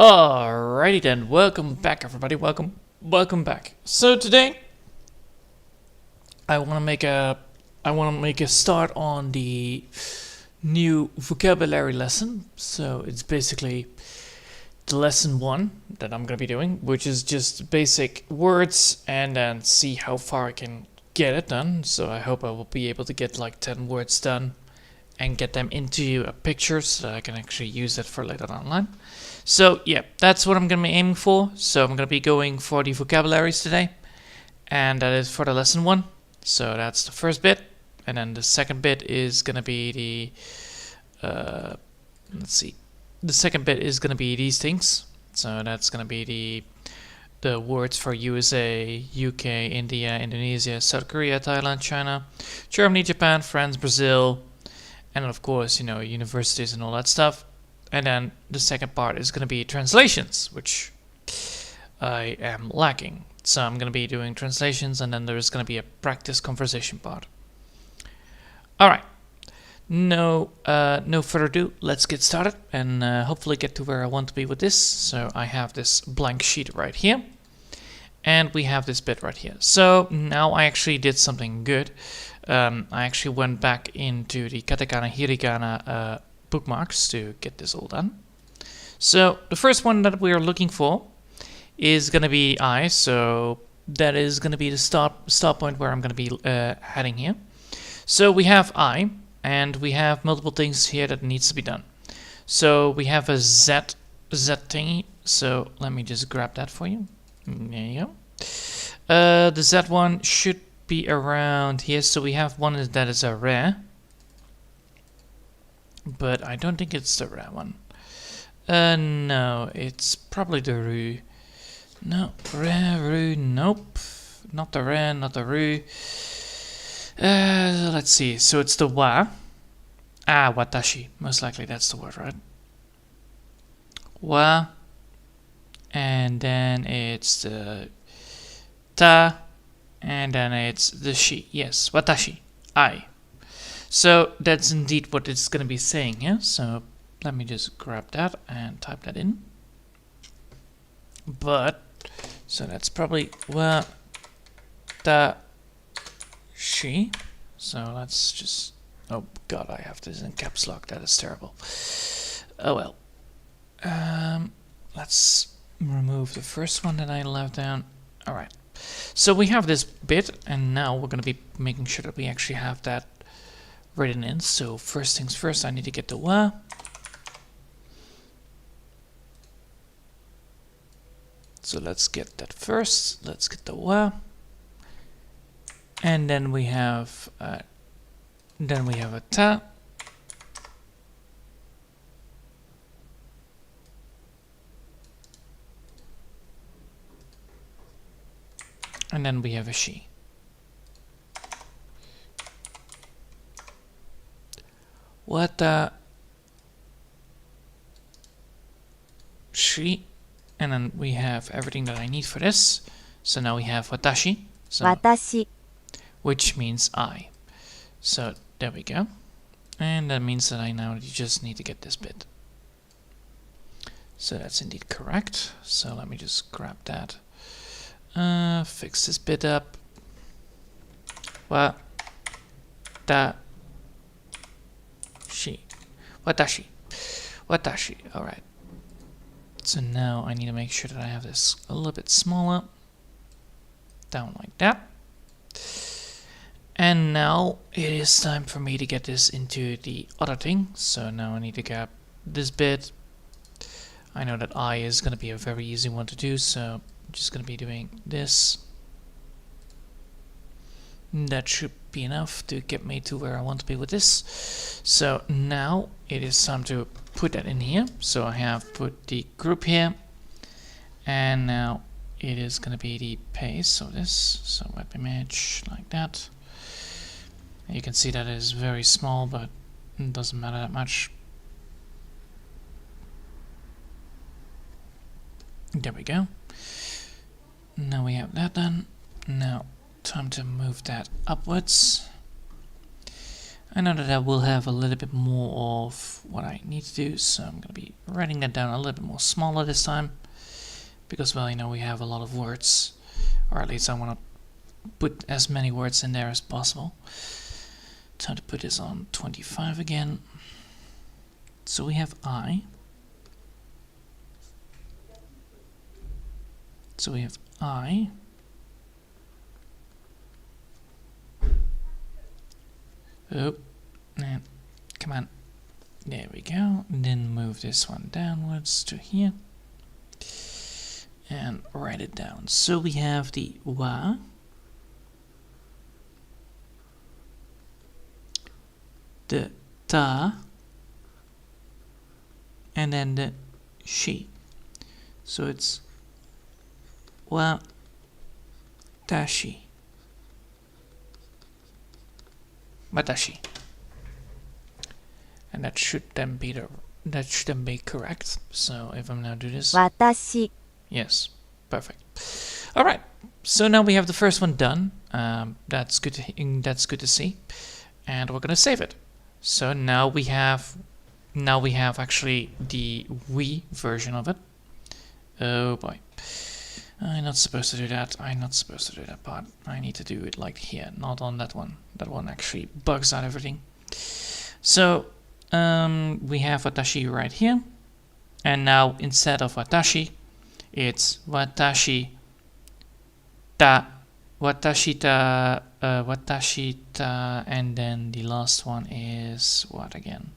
Alrighty then, welcome back everybody, welcome back. So today I want to make a start on the new vocabulary lesson. So it's basically the lesson 1 that I'm going to be doing, which is just basic words and then see how far I can get it done. So I hope I will be able to get like 10 words done and get them into a picture so that I can actually use it for later online. So yeah, that's what I'm going to be aiming for. So I'm going to be going for the vocabularies today, and that is for the lesson 1. So that's the first bit, and then the second bit is going to be the the second bit is going to be these things. So that's going to be the words for USA, UK, India, Indonesia, South Korea, Thailand, China, Germany, Japan, France, Brazil, and of course, universities and all that stuff. And then the second part is going to be translations, which I am lacking. So I'm going to be doing translations, and then there's going to be a practice conversation part. Alright, no further ado, let's get started and hopefully get to where I want to be with this. So I have this blank sheet right here, and we have this bit right here. So now I actually did something good. I actually went back into the katakana, hiragana bookmarks to get this all done. So the first one that we are looking for is going to be I, so that is going to be the start point where I'm going to be heading here. So we have I, and we have multiple things here that needs to be done. So we have a Z thingy, so let me just grab that for you. There you go. The Z one should be around here, so we have one that is a rare, but I don't think it's the rare one. No, it's probably the Ru. No, rare, Ru, nope. Not the rare, not the Ru. Let's see, so it's the Wa. Watashi. Most likely that's the word, right? Wa. And then it's the Ta. And then it's the Shi. Yes, Watashi. I. So that's indeed what it's going to be saying here. So let me just grab that and type that in. But, so that's probably wa, ta, shi. So let's just, oh god, I have this in caps lock. That is terrible. Oh well. Let's remove the first one that I left down. Alright. So we have this bit, and now we're going to be making sure that we actually have that written in. So first things first, I need to get the wa. So let's get that first. Let's get the wa. And then we have a ta. And then we have a shi. Wata, shi, and then we have everything that I need for this. So now we have watashi, so, watashi, which means I. So there we go. And that means that I now just need to get this bit. So that's indeed correct. So let me just grab that. Fix this bit up. Wa, ta, shi. Watashi. Watashi. Alright. So now I need to make sure that I have this a little bit smaller. Down like that. And now it is time for me to get this into the other thing. So now I need to grab this bit. I know that I is going to be a very easy one to do, so I'm just going to be doing this. That should be enough to get me to where I want to be with this. So now it is time to put that in here. So I have put the group here, and now it is going to be the paste of this. So web image like that. And you can see that it is very small, but it doesn't matter that much. There we go. Now we have that done. Now time to move that upwards. I know that I will have a little bit more of what I need to do, so I'm going to be writing that down a little bit more smaller this time. Because, well, you know, we have a lot of words. Or at least I want to put as many words in there as possible. Time to put this on 25 again. So we have I. So we have I. Oh, and come on. There we go. And then move this one downwards to here. And write it down. So we have the wa. The ta. And then the she. So it's wa tashi. Watashi. And that should then be correct. So if I'm now do this. 私 Yes, perfect. All right. So now we have the first one done. That's good. That's good to see. And we're gonna save it. So now we have actually the we version of it. Oh boy. I'm not supposed to do that. I'm not supposed to do that part. I need to do it like here, not on that one. That one actually bugs out everything. So we have watashi right here. And now instead of watashi, it's watashi ta, and then the last one is what again?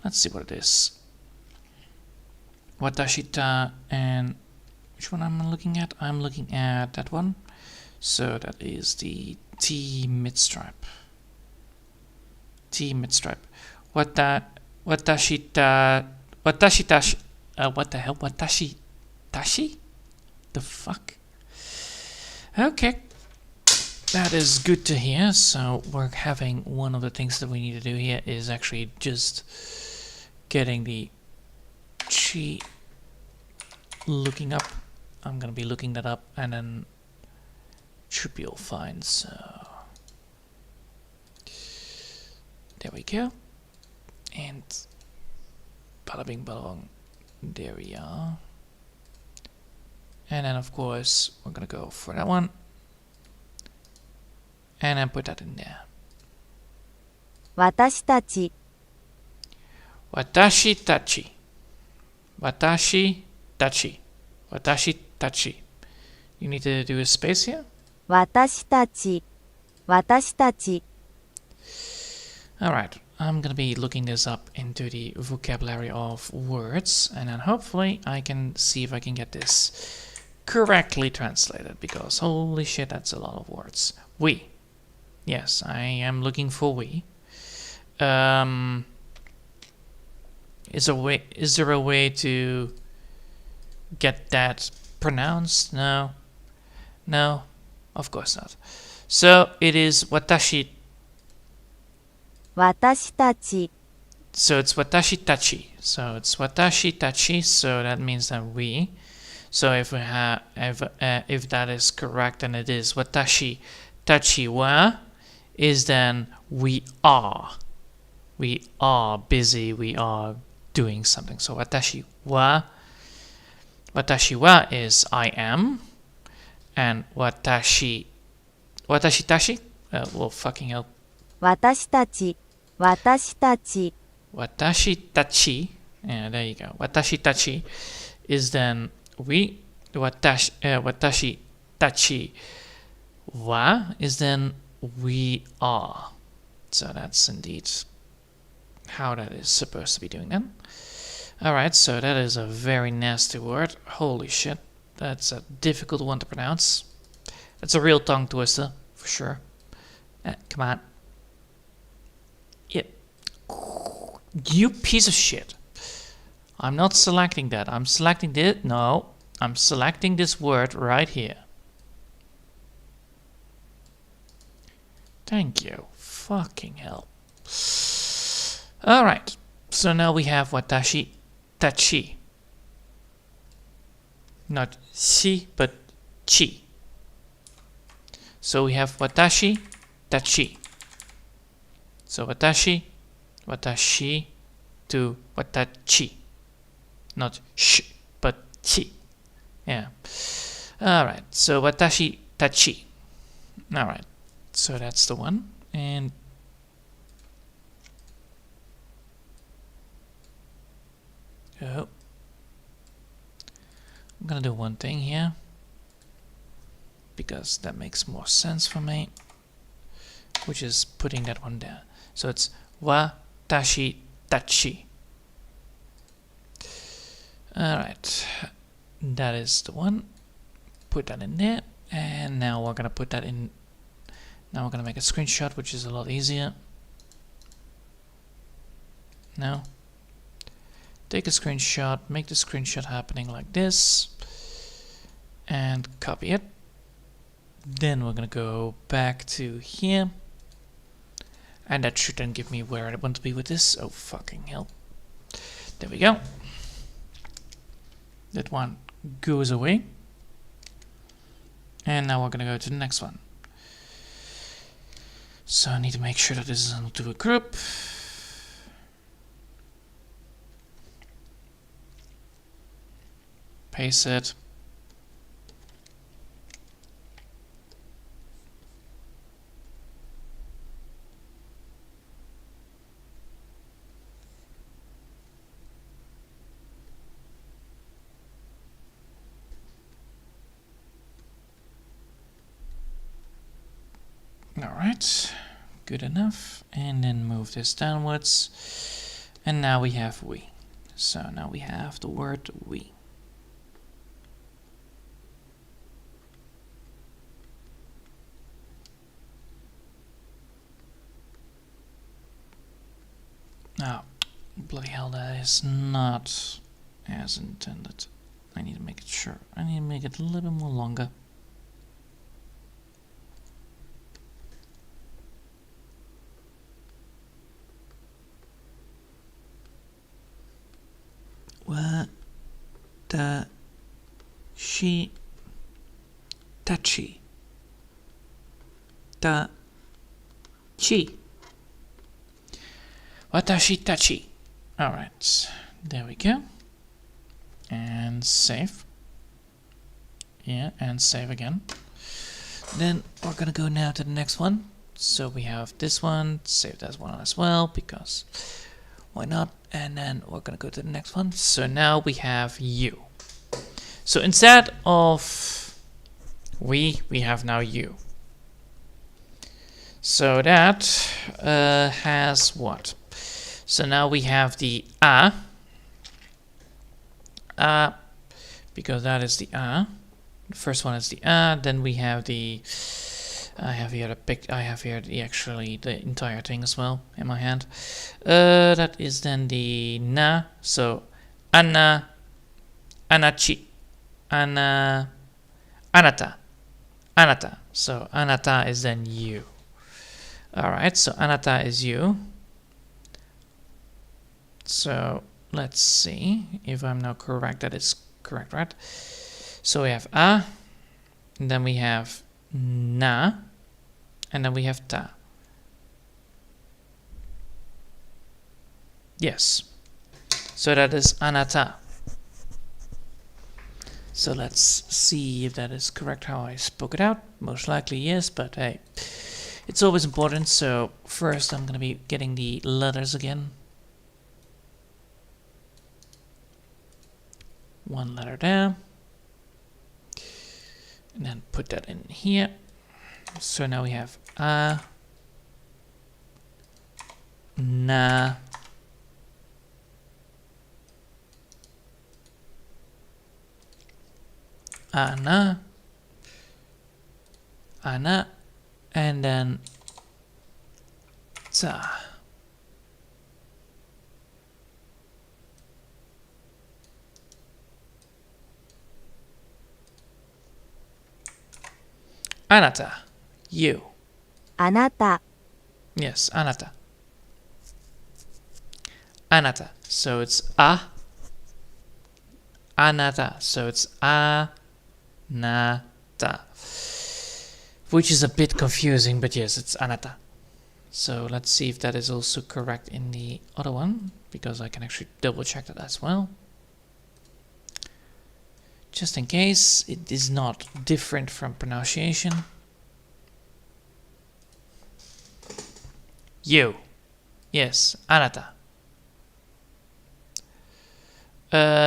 Let's see what it is. Watashi ta, and which one am I looking at? I'm looking at that one. So that is the T mid-stripe. T mid-stripe. Watashi ta, watashi tashi. What the hell? Watashi tashi? The fuck? Okay. That is good to hear. So we're having one of the things that we need to do here is actually just getting the chi looking up. I'm gonna be looking that up and then should be all fine. So there we go. And bada bing bada bong. There we are. And then of course we're gonna go for that one. And then put that in there. 私たち Watashi tachi. Watashi tachi. Watashi tachi. You need to do a space here. 私たち 私たち Alright, I'm gonna be looking this up into the vocabulary of words, and then hopefully I can see if I can get this correctly translated, because holy shit, that's a lot of words. We. Yes, I am looking for we. Is there a way to get that pronounced? No. No, of course not. So it is watashi. 私たち So it's watashi tachi. So it's watashi tachi. So that means that we. So if we have if that is correct, then it is watashi tachi wa is then we are. We are busy. We are doing something. So watashi wa is I am, and watashi tashi. Well, fucking hell. 私たち私たち Watashi tachi. Yeah, there you go. Watashi tachi is then we. Watashi tachi wa is then we are. So that's indeed how that is supposed to be doing then. Alright, so that is a very nasty word. Holy shit. That's a difficult one to pronounce. That's a real tongue twister, for sure. Come on. Yeah. You piece of shit. I'm not selecting that. I'm selecting this. No. I'm selecting this word right here. Thank you. Fucking hell. Alright. So now we have watashi tachi. Not shi, but chi. So we have watashi tachi. So watashi, watashi to watachi. Not sh, but chi. Yeah. Alright, so watashi tachi. Alright, so that's the one. And oh, I'm gonna do one thing here because that makes more sense for me, which is putting that one there. So it's watashi tachi. Alright, that is the one. Put that in there, and now we're gonna put that in. Now we're gonna make a screenshot, which is a lot easier. Now, take a screenshot, make the screenshot happening like this, and copy it. Then we're gonna go back to here, and that should then give me where I want to be with this. Oh fucking hell. There we go. That one goes away. And now we're gonna go to the next one. So I need to make sure that this is into a group. Paste it. Alright, good enough. And then move this downwards. And now we have we. So now we have the word we. Oh, bloody hell, that is not as intended. I need to make it sure. I need to make it a little bit more longer. Watashi tachi. Tachi. Watashi tachi. Alright, there we go. And save. Yeah, and save again. Then we're gonna go now to the next one. So we have this one, save that one as well, because why not? And then we're gonna go to the next one. So now we have you. So instead of we have now you. So that has what? So now we have the a, because that is the a. The first one is the a. Then we have the. I have here actually the entire thing as well in my hand. That is then the na. So ana, anachi, ana, anata, anata. So anata is then you. All right. So anata is you. So let's see if I'm now correct. That is correct, right? So we have a, and then we have na, and then we have ta. Yes. So that is anata. So let's see if that is correct how I spoke it out. Most likely yes, but hey, it's always important. So first I'm going to be getting the letters again. One letter there. And then put that in here. So now we have a, na, ana, ana, and then ta. Anata, you. あなた Yes, anata. Anata. So it's a. Anata. So it's anata. Which is a bit confusing, but yes, it's anata. So let's see if that is also correct in the other one, because I can actually double check that as well. Just in case it is not different from pronunciation. You. Yes, anata.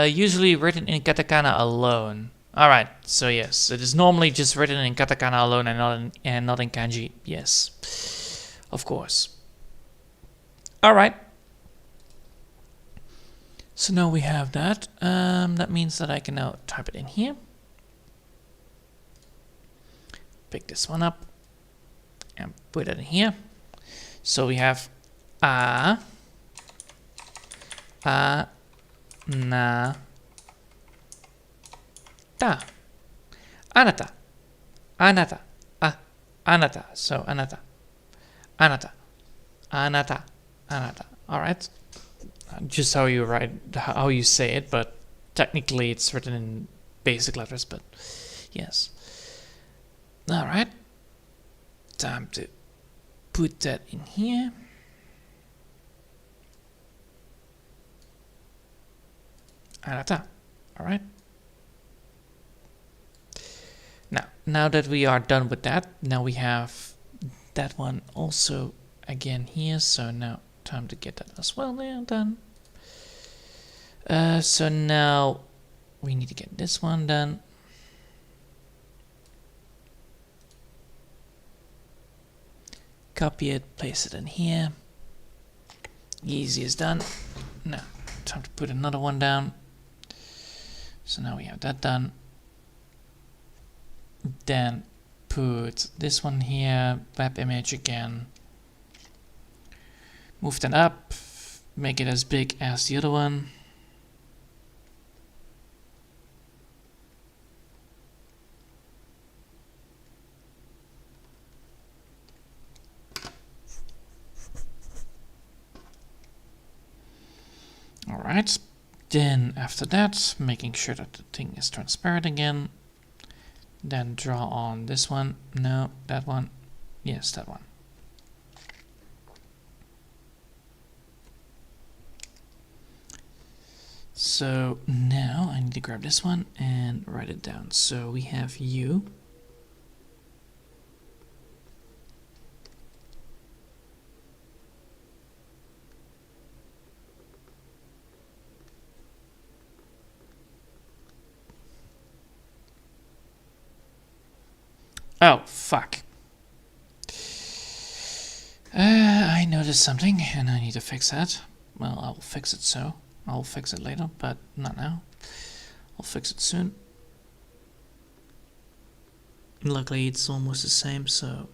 Usually written in katakana alone. Alright, so yes, it is normally just written in katakana alone and not in kanji. Yes, of course. Alright. So now we have that. That means that I can now type it in here. Pick this one up and put it in here. So we have na, ta, anata, anata, anata. So anata, anata, anata, anata. All right. Just how you write, how you say it, but technically it's written in basic letters. But yes. All right. Time to put that in here. Anata. All right. Now that we are done with that, now we have that one also again here. So now time to get that as well there done. So now we need to get this one done. Copy it, place it in here. Easy as done. Now, time to put another one down. So now we have that done. Then put this one here, web image again. Move that up, make it as big as the other one. Alright, then after that, making sure that the thing is transparent again. Then draw on this one. No, that one. Yes, that one. So now I need to grab this one and write it down. So we have you. Oh, fuck. I noticed something and I need to fix that. Well, I'll fix it so. I'll fix it later, but not now. I'll fix it soon. Luckily, it's almost the same, so...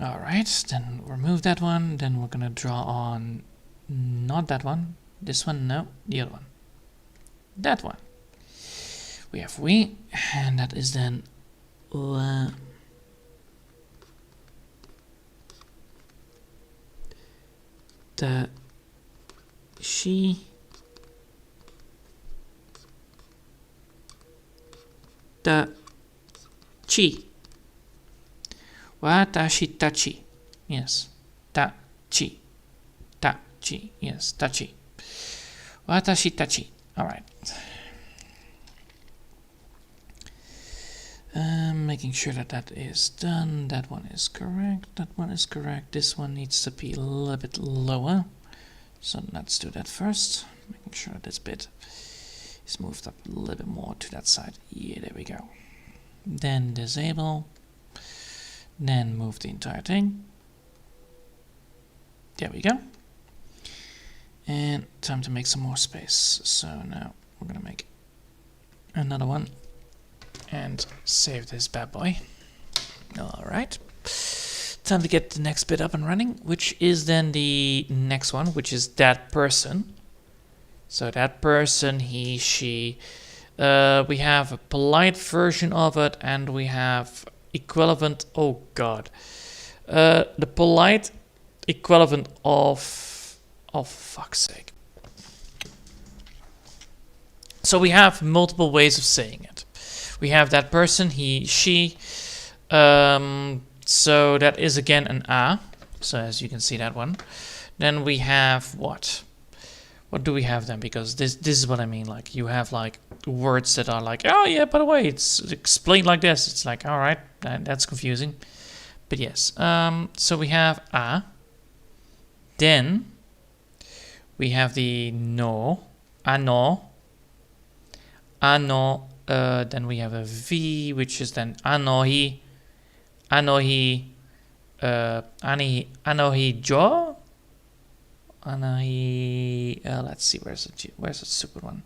Alright, then remove that one. Then we're gonna draw on not that one. This one, no, the other one. That one. We have we, and that is then the she the chi. Watashi tachi. Yes. Ta-chi. Ta-chi. Yes. Tachi. Watashi tachi. Alright. Making sure that that is done. That one is correct. That one is correct. This one needs to be a little bit lower. So let's do that first. Making sure that this bit is moved up a little bit more to that side. Yeah, there we go. Then disable. Then move the entire thing. There we go. And time to make some more space. So now we're gonna make another one and save this bad boy. Alright. Time to get the next bit up and running, which is then the next one, which is that person. So that person, he, she. We have a polite version of it, and we have equivalent. Oh god. The polite equivalent of. Oh, fuck's sake. So we have multiple ways of saying it. We have that person, he, she. So that is again an a. So as you can see that one. Then we have what? What do we have then? Because this is what I mean. Like you have like words that are like, oh yeah, by the way, it's explained like this. It's like, all right, that's confusing. But yes. So we have a. Then we have the no, ano, ano. Then we have a v, which is then anohi, anohi, anohi jo, anohi. Let's see, where's the stupid one?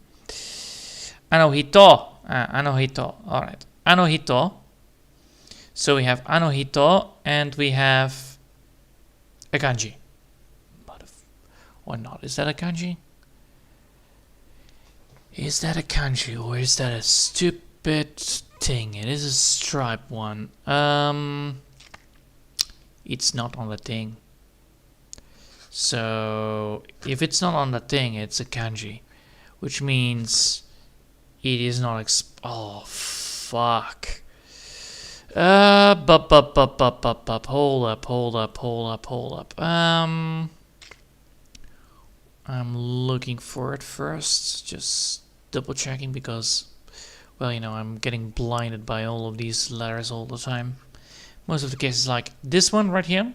Anohito, anohito. All right, anohito. So we have anohito, and we have a kanji. Or not? Is that a kanji? Is that a kanji or is that a stupid thing? It is a stripe one. It's not on the thing. So if it's not on the thing, it's a kanji, which means it is not. Oh fuck. Hold up. I'm looking for it first, just double checking because, well, you know, I'm getting blinded by all of these letters all the time. Most of the cases, like this one right here,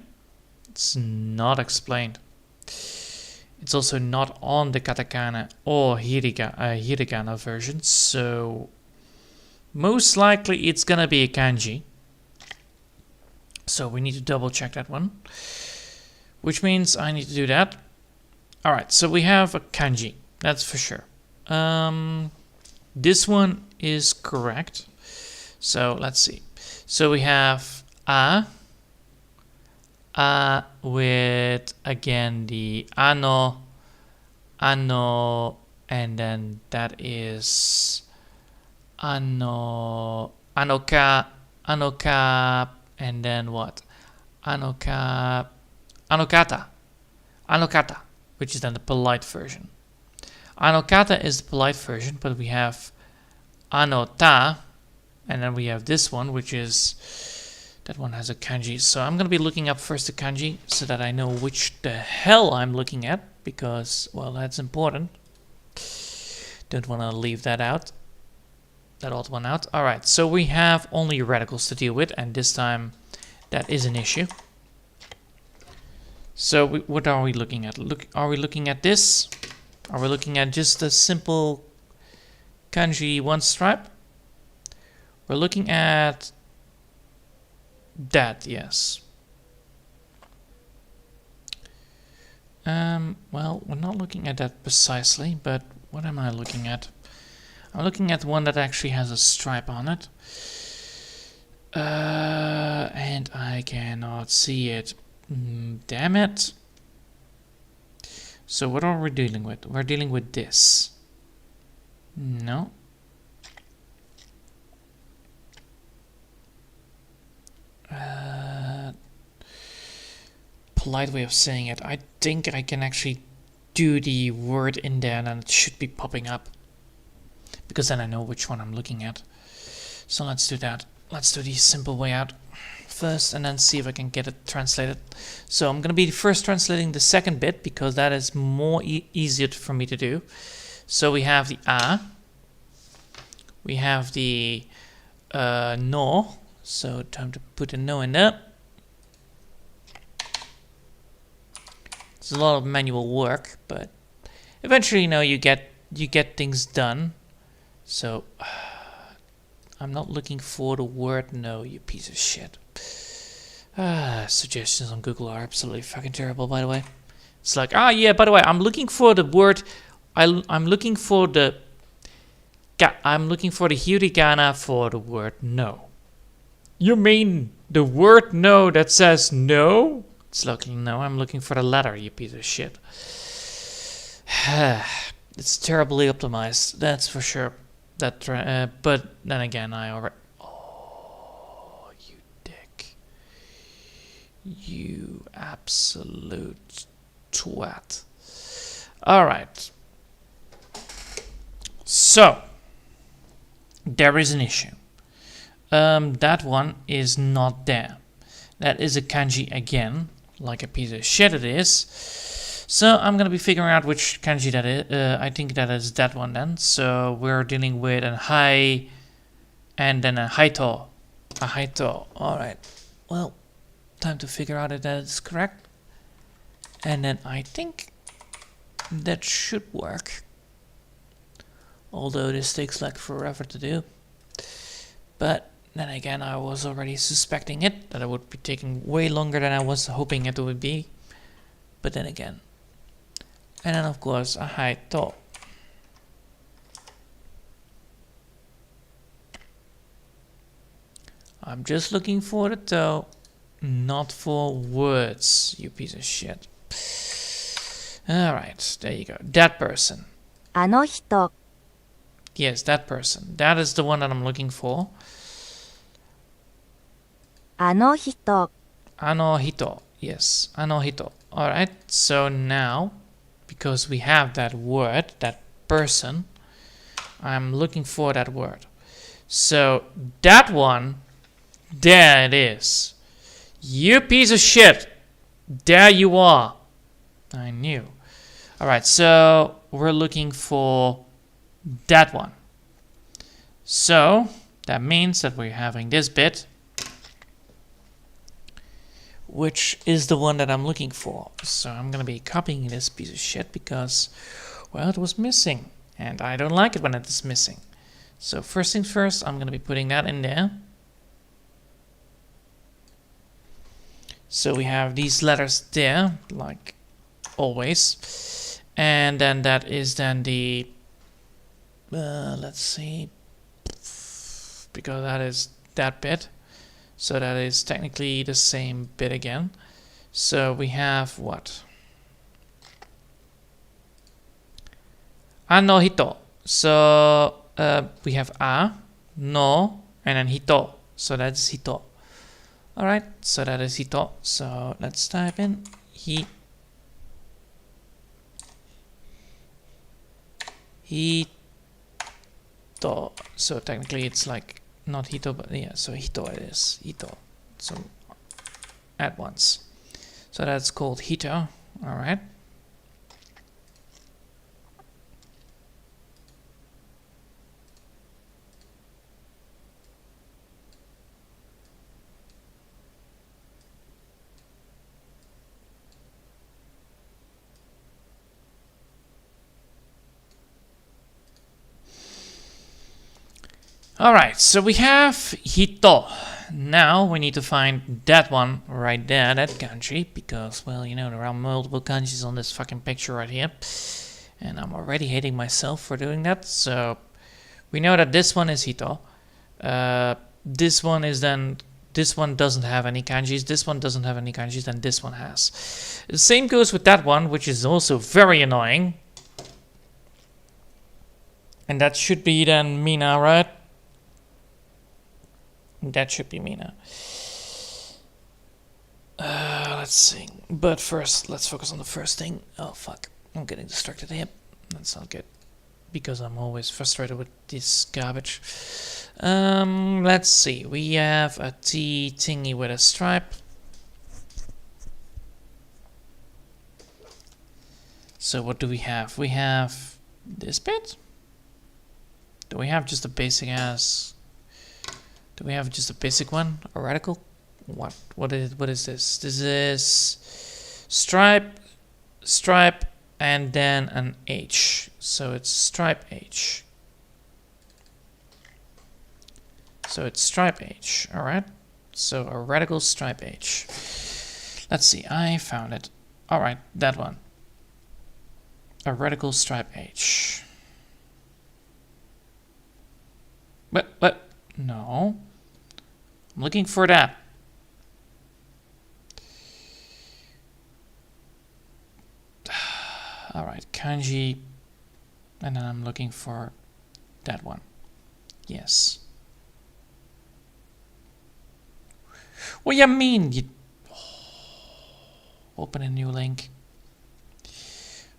it's not explained. It's also not on the katakana or hiragana version, so most likely it's gonna be a kanji. So we need to double check that one, which means I need to do that. Alright, so we have a kanji, that's for sure. This one is correct. So let's see. So we have a with again the ano, and then that is anoka, and then what? Anokata, which is then the polite version. Anokata is the polite version, but we have anota, and then we have this one, which is, that one has a kanji. So I'm going to be looking up first the kanji so that I know which the hell I'm looking at, because, well, that's important. Don't want to leave that out. That odd one out. Alright, so we have only radicals to deal with, and this time that is an issue. So what are we looking at? Are we looking at this? Are we looking at just a simple kanji one stripe? We're looking at that, yes. Well, we're not looking at that precisely, but what am I looking at? I'm looking at one that actually has a stripe on it. And I cannot see it. Damn it. So what are we dealing with? We're dealing with this. No. Polite way of saying it. I think I can actually do the word in there and then it should be popping up. Because then I know which one I'm looking at. So let's do that. Let's do the simple way out first and then see if I can get it translated. So I'm going to be first translating the second bit because that is more easier for me to do. So we have the a. We have the no. So time to put a no in there. It's a lot of manual work, but eventually, you know, you get things done. So I'm not looking for the word no, you piece of shit. Suggestions on Google are absolutely fucking terrible, by the way. It's like, ah, yeah, by the way, I'm looking for the word, I'm looking for the hiragana for the word no. You mean the word no that says no? It's like, no, I'm looking for the letter, you piece of shit. It's terribly optimized, that's for sure. But then again, I already... Oh, you dick. You absolute twat. Alright. So, there is an issue. That one is not there. That is a kanji again, like a piece of shit it is. So I'm gonna be figuring out which kanji that is. I think that is that one then. So we're dealing with a hai and then a haito. A haito. Alright. Well, time to figure out if that is correct. And then I think that should work. Although this takes like forever to do. But then again, I was already suspecting it, that it would be taking way longer than I was hoping it would be. But then again. And then of course, a haito. I'm just looking for the toe, not for words, you piece of shit. Alright, there you go. That person. あの人、 Yes, that person. That is the one that I'm looking for. あの人、 Ano hito. Yes, ano hito. Alright, so now, because we have that word, that person, I'm looking for that word. So, that one, there it is. You piece of shit. There you are. I knew. Alright, so we're looking for that one. So, that means that we're having this bit, which is the one that I'm looking for. So I'm gonna be copying this piece of shit because, well, it was missing. And I don't like it when it is missing. So first things first, I'm gonna be putting that in there. So we have these letters there, like always. And then that is then the, let's see, because that is that bit. So that is technically the same bit again. So we have what? Ano hito. So we have a, no, and then hito. So that's hito. Alright, so that is hito. So let's type in hito. So technically it's like not hito, but yeah, so hito it is. Hito. So at once. So that's called hito. Alright. Alright, so we have hito. Now we need to find that one right there, that kanji, because, well, you know, there are multiple kanjis on this fucking picture right here. And I'm already hating myself for doing that. So we know that this one is hito. This one is then, this one doesn't have any kanjis, this one doesn't have any kanjis, and this one has. The same goes with that one, which is also very annoying. And that should be then Mina, right? That should be Mina. Let's see. But first, let's focus on the first thing. Oh, fuck. I'm getting distracted here. That's not good. Because I'm always frustrated with this garbage. Let's see. We have a T thingy with a stripe. So what do we have? We have this bit. Do we have just a basic ass... Do we have just a basic one? A radical? What is this? This is stripe, and then an H. So it's stripe H. So it's stripe H. Alright. So a radical stripe H. Let's see. I found it. Alright, that one. a radical stripe H. What? No. I'm looking for that. Alright, kanji. And then I'm looking for that one. Yes. What do you mean? You open a new link.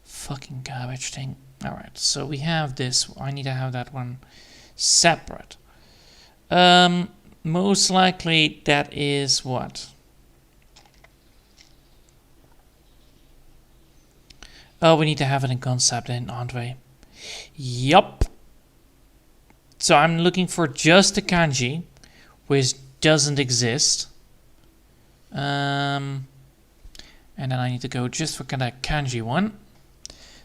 Fucking garbage thing. Alright, so we have this. I need to have that one separate. Most likely that is what? Oh, we need to have it in concept then, aren't we? Yup. So I'm looking for just the kanji, which doesn't exist. And then I need to go just for kind of kanji one.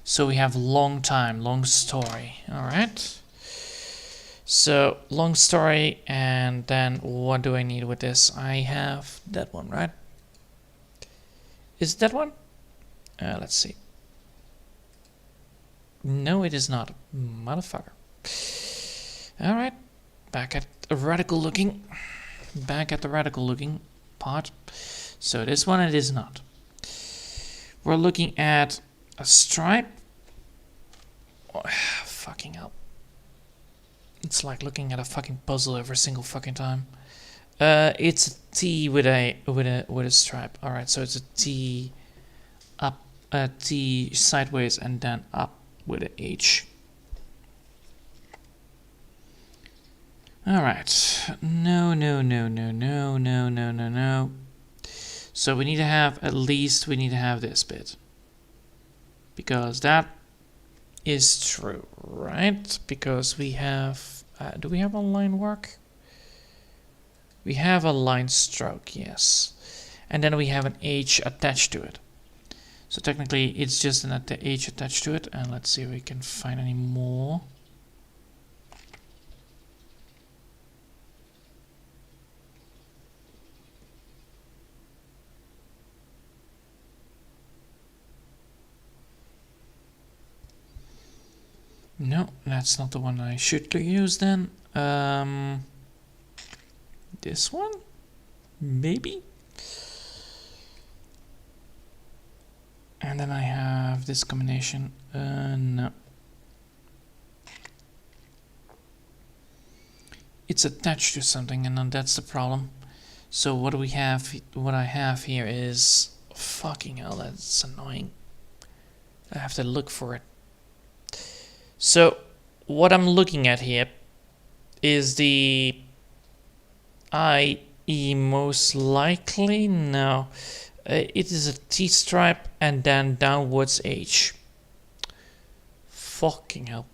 So we have long time, long story. Alright. So long story, and then what do I need with this? I have that one, right? Is it that one? Let's see. No, it is not. Motherfucker. Alright. Back at the radical looking. Back at the radical looking part. So this one it is not. We're looking at a stripe. Oh, fucking hell. It's like looking at a fucking puzzle every single fucking time. It's a T with a stripe. Alright, so it's a T up, a T sideways and then up with an H. Alright. No. So we need to have, at least we need to have this bit. Because that is true, right? Because we have, do we have a line work? We have a line stroke, yes. And then we have an H attached to it. So technically it's just an H attached to it. And let's see if we can find any more. No, that's not the one I should use then. This one? Maybe? And then I have this combination. No. It's attached to something, and then that's the problem. So what do we have? What I have here is... Fucking hell, that's annoying. I have to look for it. So, what I'm looking at here is the IE most likely. No, it is a T stripe and then downwards H. Fucking hell.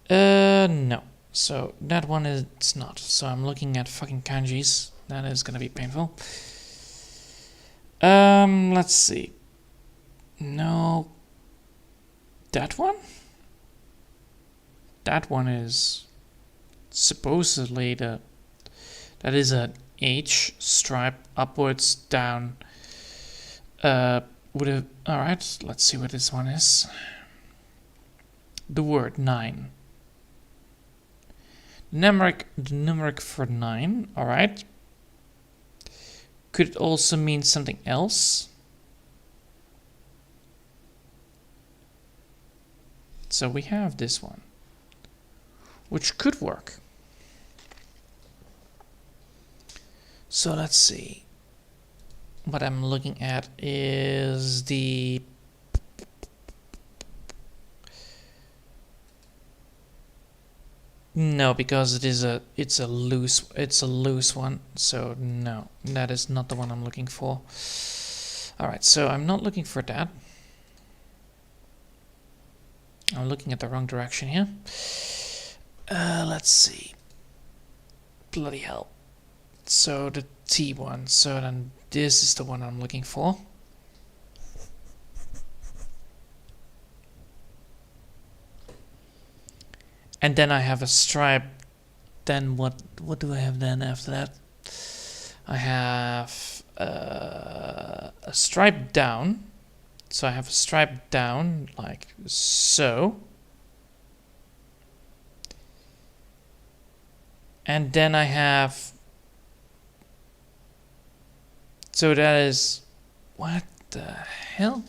No. So that one is it's not. So I'm looking at fucking kanjis. That is gonna be painful. Let's see. No. That one? That one is supposedly that is a H stripe upwards down with a alright, let's see what this one is. The word 9. The numeric for 9, alright. Could it also mean something else? So we have this one, which could work. So let's see. What I'm looking at is the no, because it's a loose one. So no, that is not the one I'm looking for. All right, so I'm not looking for that. I'm looking at the wrong direction here. Let's see. Bloody hell. So the T one. So then this is the one I'm looking for. And then I have a stripe. Then what do I have then after that? I have a stripe down. So I have a stripe down like so. And then I have, so that is, what the hell?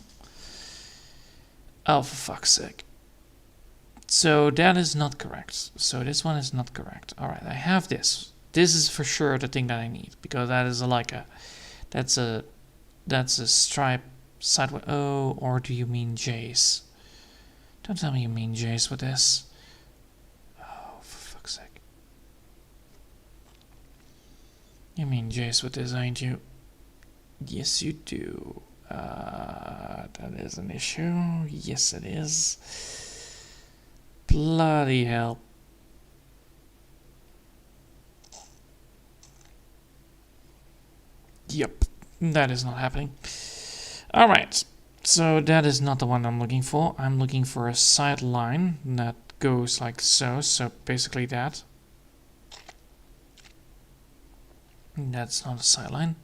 Oh, for fuck's sake. So that is not correct. So this one is not correct. All right, I have this. This is for sure the thing that I need, because that is that's a stripe sideways. Oh, or do you mean J's? Don't tell me you mean J's with this. Oh, for fuck's sake. You mean J's with this, ain't you? Yes, you do. That is an issue. Yes, it is. Bloody hell. Yep, that is not happening. Alright, so that is not the one I'm looking for. I'm looking for a side line that goes like so. So basically that. That's not a sideline.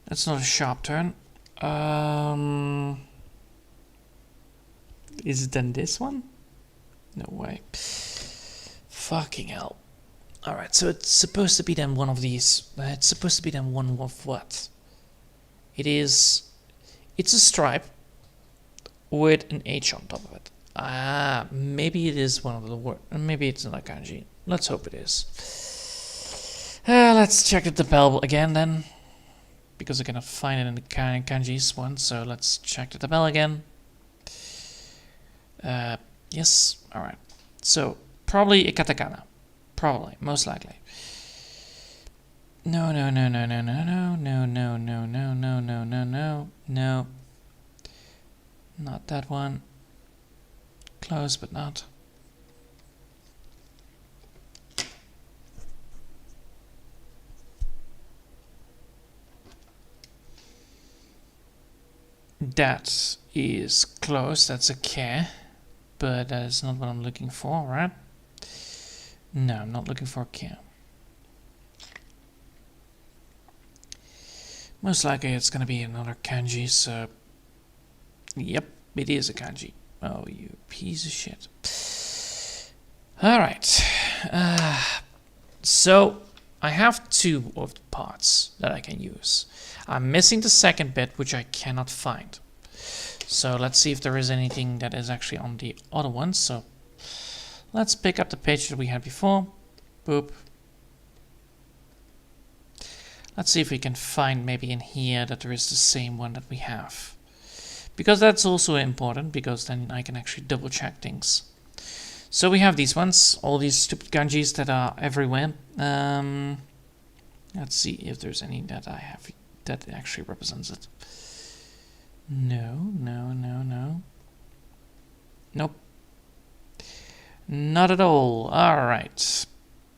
That's not a sharp turn. Is it then this one? No way. Fucking hell. Alright, so it's supposed to be then one of these. It's supposed to be then one of what? It's a stripe with an H on top of it. Ah, maybe it is one of the words. Maybe it's not a kanji. Let's hope it is. Let's check the tabel again then. Because I cannot find it in the kanji's one, so let's check the tabel again. Yes, alright. So, probably a katakana. Probably, most likely. No. Not that one. Close, but not. That is close, that's a K. But that is not what I'm looking for, right? No, I'm not looking for a K. Most likely it's gonna be another kanji, so... Yep, it is a kanji. Oh, you piece of shit. Alright. So, I have two of the parts that I can use. I'm missing the second bit, which I cannot find. So let's see if there is anything that is actually on the other one. So let's pick up the page that we had before. Boop. Let's see if we can find maybe in here that there is the same one that we have. Because that's also important, because then I can actually double check things. So we have these ones, all these stupid kanjis that are everywhere. Let's see if there's any that I have that actually represents it. No. Nope. Not at all. Alright.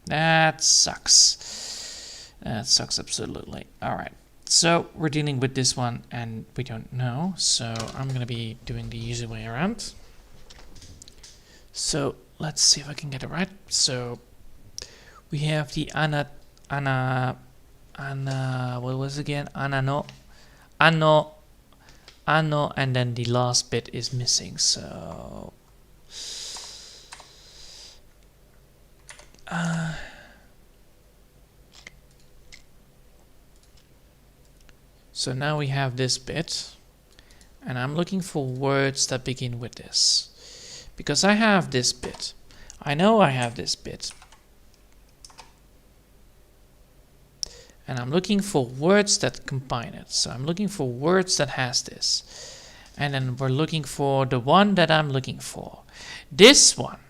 That sucks. That sucks absolutely. Alright. So we're dealing with this one and we don't know. So I'm going to be doing the easy way around. So let's see if I can get it right. So we have the ana, what was it again? Ano, and then the last bit is missing. So so now we have this bit, and I'm looking for words that begin with this, because I have this bit. I know I have this bit. And I'm looking for words that combine it. So I'm looking for words that has this. And then we're looking for the one that I'm looking for. This one,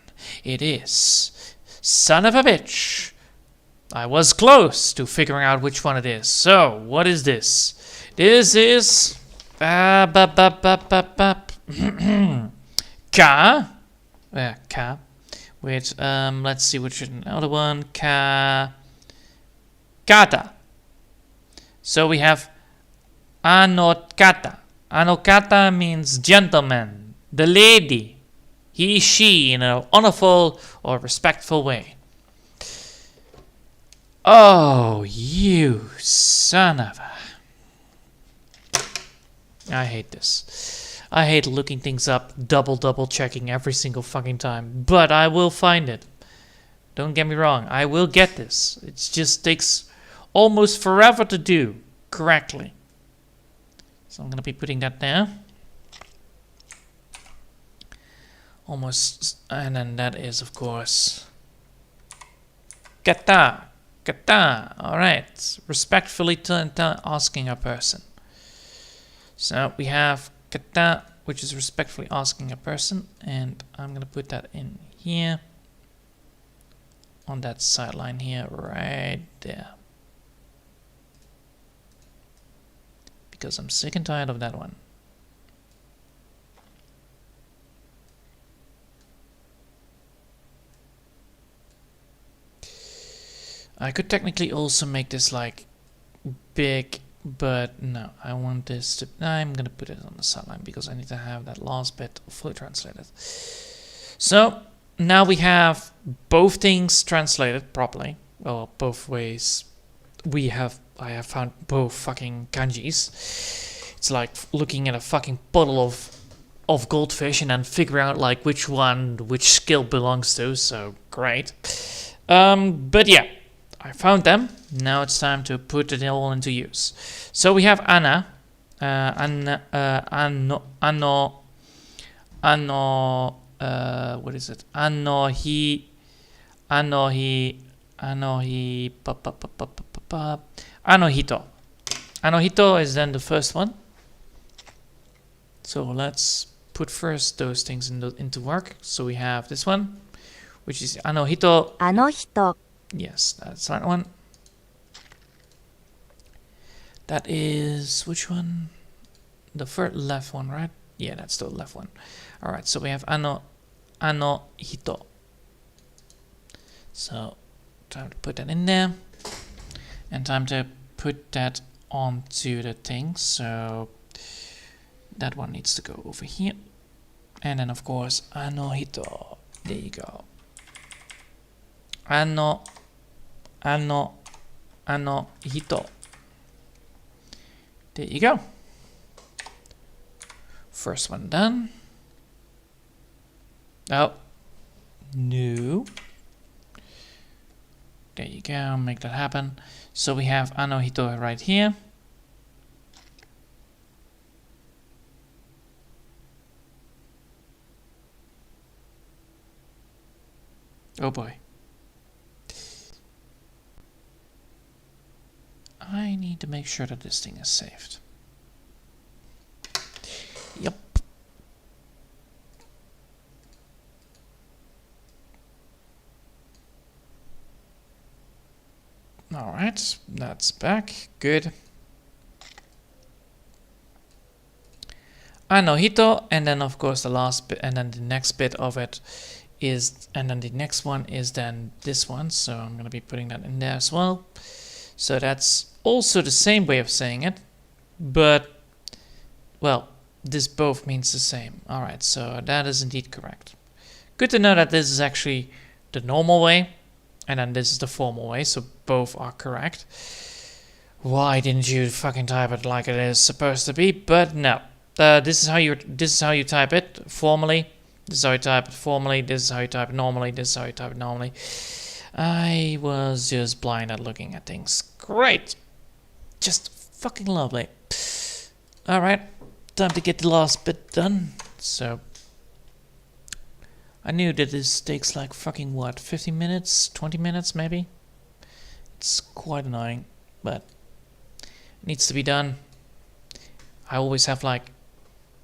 it is. Son of a bitch. I was close to figuring out which one it is. So, what is this? This is... Ka. Ka. Wait, let's see which is another one. Kata. So we have anokata. Anokata means gentleman, the lady, he, she, in an honorable or respectful way. Oh, you son of a... I hate this. I hate looking things up, double checking every single fucking time. But I will find it. Don't get me wrong, I will get this. It just takes almost forever to do correctly. So I'm gonna be putting that there. Almost, and then that is of course kata. Kata. Alright. Respectfully asking a person. So we have kata, which is respectfully asking a person, and I'm gonna put that in here. On that sideline here, right there. Because I'm sick and tired of that one. I could technically also make this like big, but no, I want this to, I'm gonna put it on the sideline because I need to have that last bit fully translated. So now we have both things translated properly. Well, both ways. I have found both fucking kanjis. It's like looking at a fucking bottle of goldfish and then figure out like which skill belongs to. So great. But yeah, I found them. Now it's time to put it all into use. So we have Anna, what is it? Anohito. Anohito is then the first one. So let's put first those things into work. So we have this one, which is anohito. あの人 Yes, that's that one. That is which one? The first left one, right? Yeah, that's the left one. All right, so we have anohito. So time to put that in there, and time to put that onto the thing. So that one needs to go over here, and then of course anohito. There you go. Anohito. There you go. First one done. Oh, no. There you go, make that happen. So we have anohito right here. Oh boy. I need to make sure that this thing is saved. Yep. Alright, that's back. Good. Anohito, and then of course the last bit, and then the next bit of it is, and then the next one is then this one, so I'm going to be putting that in there as well. So that's also the same way of saying it, but, well, this both means the same. Alright, so that is indeed correct. Good to know that this is actually the normal way, and then this is the formal way, so both are correct. Why didn't you fucking type it like it is supposed to be? But no. This is how you type it formally. This is how you type it formally. This is how you type it normally. This is how you type it normally. I was just blind at looking at things. Great. Just fucking lovely. Alright. Time to get the last bit done. So I knew that this takes like fucking what, 15 minutes, 20 minutes maybe? It's quite annoying, but it needs to be done. I always have like,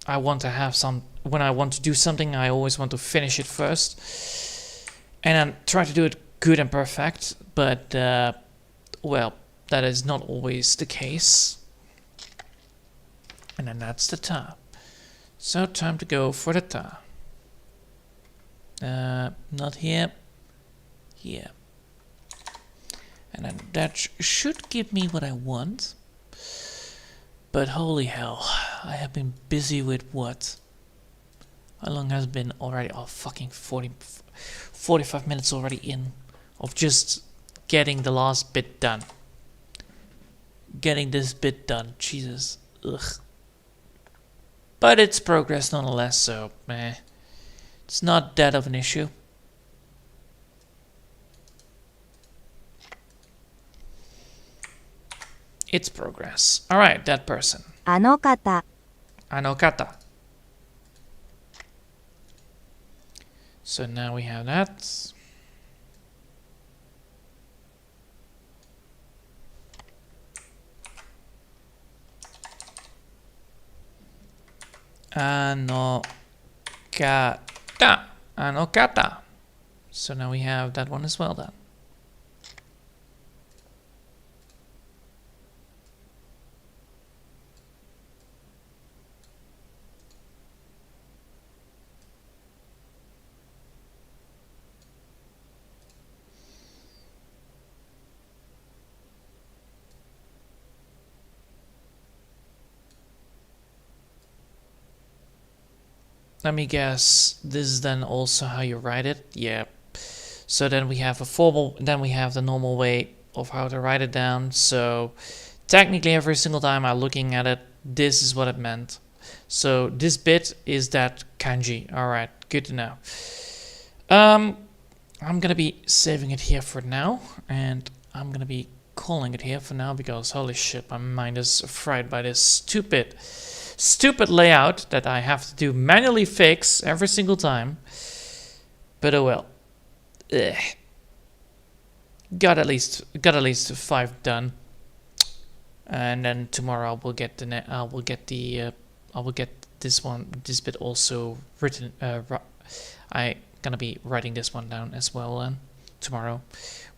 I want to have some, when I want to do something, I always want to finish it first. And then try to do it good and perfect, but, well, that is not always the case. And then that's the ta. So time to go for the ta. Not here. Here. And then that should give me what I want. But holy hell, I have been busy with what? How long has it been already? Oh, fucking 45 minutes already in of just getting the last bit done. Getting this bit done. Jesus. Ugh. But it's progress nonetheless, so it's not that of an issue. It's progress. Alright, that person. あの方、 Anokata. So now we have that. Anokata. Anokata. So now we have that one as well then. Let me guess, this is then also how you write it? Yeah. So then we have a formal, then we have the normal way of how to write it down. So technically every single time I'm looking at it, this is what it meant. So this bit is that kanji. Alright, good to know. I'm gonna be saving it here for now, and I'm gonna be calling it here for now because holy shit, my mind is fried by this stupid layout that I have to do manually fix every single time. But oh well. Ugh. Got at least 5 done. And then tomorrow I will get this bit also written. I gonna be writing this one down as well. Tomorrow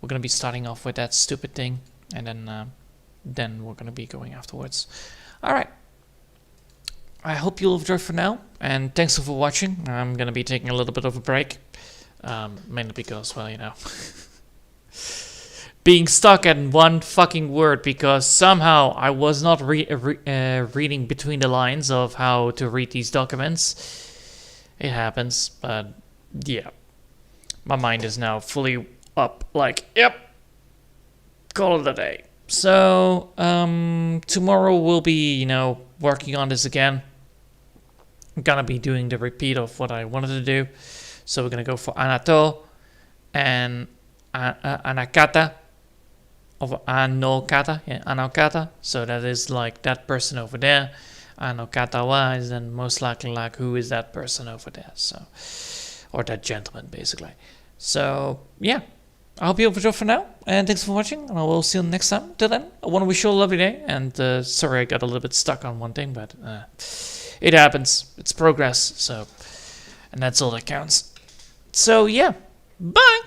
we're gonna be starting off with that stupid thing, and then we're gonna be going afterwards. All right. I hope you'll enjoy for now, and thanks for watching. I'm gonna be taking a little bit of a break, mainly because, well, you know, being stuck at one fucking word because somehow I was not reading between the lines of how to read these documents. It happens, but yeah, my mind is now fully up. Like, yep, call it a day. So tomorrow we'll be, you know, working on this again. I'm gonna be doing the repeat of what I wanted to do. So we're gonna go for Anato and Anakata, of Anokata, yeah, Anokata. So that is like that person over there. Anokata wa is then most likely like who is that person over there. So, or that gentleman basically. So yeah, I hope you enjoyed for now, and thanks for watching, and I will see you next time. Till then, I want to wish you a lovely day, and sorry I got a little bit stuck on one thing, but it happens. It's progress, so, and that's all that counts. So yeah, bye!